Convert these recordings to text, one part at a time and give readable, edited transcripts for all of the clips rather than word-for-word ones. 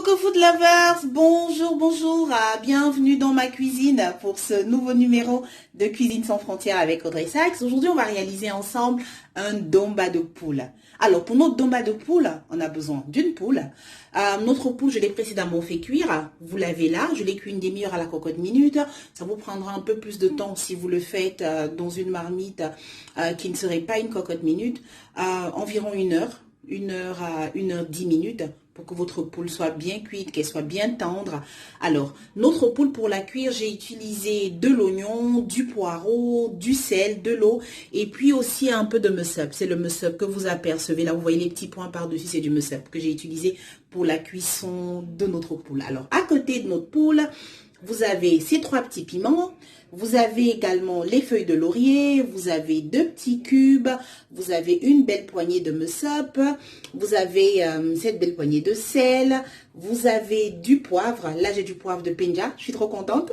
Coucou Food Lovers, bonjour, bienvenue dans ma cuisine pour ce nouveau numéro de Cuisine sans frontières avec Audrey Sachs. Aujourd'hui, on va réaliser ensemble un domba de poule. Alors, pour notre domba de poule, on a besoin d'une poule. Notre poule, je l'ai précédemment fait cuire. Vous l'avez là, je l'ai cuit une demi-heure à la cocotte minute. Ça vous prendra un peu plus de temps si vous le faites dans une marmite qui ne serait pas une cocotte minute. Environ une heure à 1h10 pour que votre poule soit bien cuite, qu'elle soit bien tendre. Alors, notre poule, pour la cuire, j'ai utilisé de l'oignon, du poireau, du sel, de l'eau et puis aussi un peu de mussel. C'est le mussel que vous apercevez là, vous voyez les petits points par-dessus, c'est du mussel que j'ai utilisé pour la cuisson de notre poule. Alors, à côté de notre poule, vous avez ces 3 petits piments, vous avez également les feuilles de laurier, vous avez 2 petits cubes, vous avez une belle poignée de mussep, vous avez cette belle poignée de sel, vous avez du poivre, là j'ai du poivre de Penja, je suis trop contente.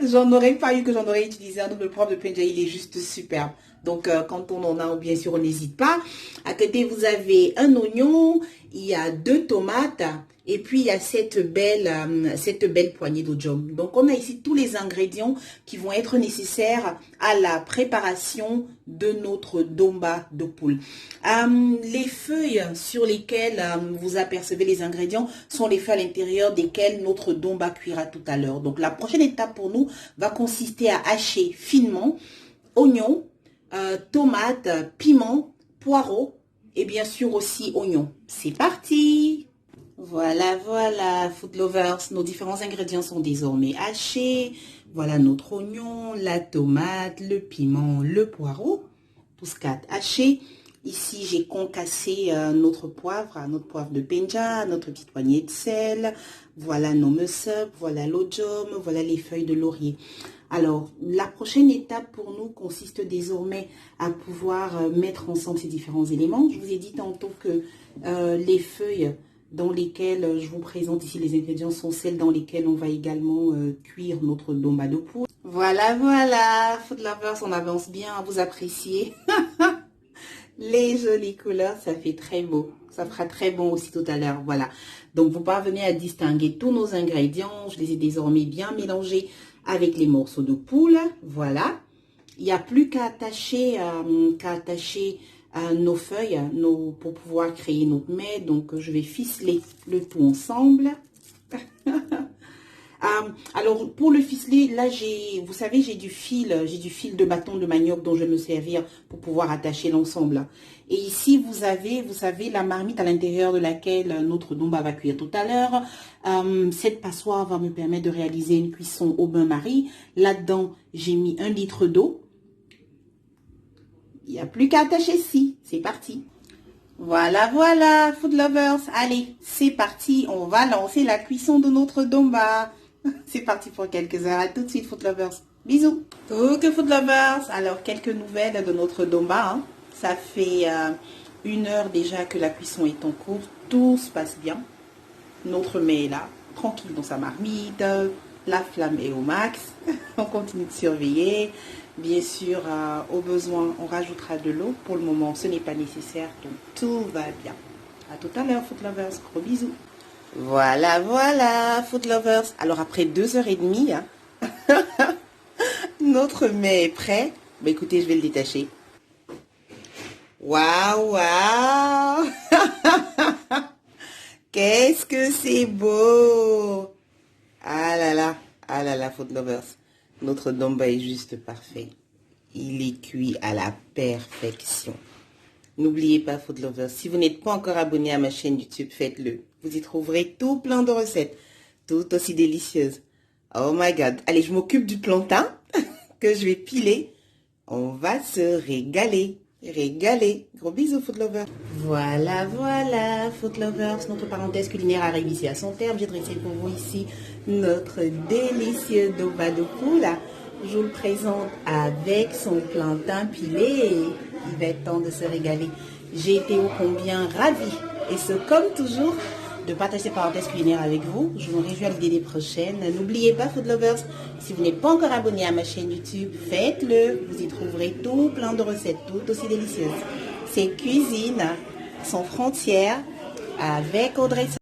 J'en aurais pas eu que j'en aurais utilisé un autre, le poivre de Penja, il est juste superbe. Donc, quand on en a, bien sûr, on n'hésite pas. À côté, vous avez un oignon, il y a 2 tomates, et puis il y a cette belle poignée d'oignon. Donc, on a ici tous les ingrédients qui vont être nécessaires à la préparation de notre domba de poule. Les feuilles sur lesquelles vous apercevez les ingrédients sont les feuilles à l'intérieur desquelles notre domba cuira tout à l'heure. Donc, la prochaine étape pour nous va consister à hacher finement oignons, tomates, piments, poireaux et bien sûr aussi oignons. C'est parti! Voilà, food lovers, nos différents ingrédients sont désormais hachés. Voilà notre oignon, la tomate, le piment, le poireau, tous 4 hachés. Ici, j'ai concassé notre poivre de Penja, notre petite poignée de sel. Voilà nos mussep, voilà l'oignon, voilà les feuilles de laurier. Alors, la prochaine étape pour nous consiste désormais à pouvoir mettre ensemble ces différents éléments. Je vous ai dit tantôt que les feuilles dans lesquelles je vous présente ici les ingrédients sont celles dans lesquelles on va également cuire notre domba de poule. Voilà, food lovers, on avance bien, vous appréciez. Les jolies couleurs, ça fait très beau. Ça fera très bon aussi tout à l'heure. Voilà. Donc, vous parvenez à distinguer tous nos ingrédients. Je les ai désormais bien mélangés avec les morceaux de poule. Voilà. Il n'y a plus qu'à attacher, nos feuilles pour pouvoir créer notre mets. Donc, je vais ficeler le tout ensemble. Alors, pour le ficeler, là, vous savez, j'ai du fil de bâton de manioc dont je vais me servir pour pouvoir attacher l'ensemble. Et ici, vous savez, la marmite à l'intérieur de laquelle notre domba va cuire tout à l'heure. Cette passoire va me permettre de réaliser une cuisson au bain-marie. Là-dedans, j'ai mis 1 litre d'eau. Il n'y a plus qu'à attacher ici. C'est parti. Voilà, food lovers. Allez, c'est parti. On va lancer la cuisson de notre domba. C'est parti pour quelques heures. À tout de suite, food lovers. Bisous. Coucou food lovers. Alors, quelques nouvelles de notre domba. Hein. Ça fait 1 heure déjà que la cuisson est en cours. Tout se passe bien. Notre mets est là, tranquille dans sa marmite. La flamme est au max. On continue de surveiller. Bien sûr, au besoin, on rajoutera de l'eau. Pour le moment, ce n'est pas nécessaire. Donc, tout va bien. À tout à l'heure, food lovers. Gros bisous. Voilà, food lovers. Alors, après 2h30, hein, notre mets est prêt. Bah, écoutez, je vais le détacher. Waouh Qu'est-ce que c'est beau! Ah là là, food lovers. Notre domba est juste parfait. Il est cuit à la perfection. N'oubliez pas, food lovers, si vous n'êtes pas encore abonné à ma chaîne YouTube, faites-le. Vous y trouverez tout plein de recettes, tout aussi délicieuses. Oh my God. Allez, je m'occupe du plantain que je vais piler. On va se régaler. Gros bisous, food lovers. Voilà, food lovers. Notre parenthèse culinaire arrive ici à son terme. J'ai dressé pour vous ici notre délicieux domba de poule. Je vous le présente avec son plantain pilé. Il va être temps de se régaler. J'ai été ô combien ravie, et ce comme toujours, de partager ces parenthèses culinaires avec vous. Je me réjouis à l'idée des prochaines. N'oubliez pas, food lovers, si vous n'êtes pas encore abonné à ma chaîne YouTube, faites-le. Vous y trouverez tout plein de recettes, tout aussi délicieuses. C'est Cuisine sans frontières avec Audrey Sachs.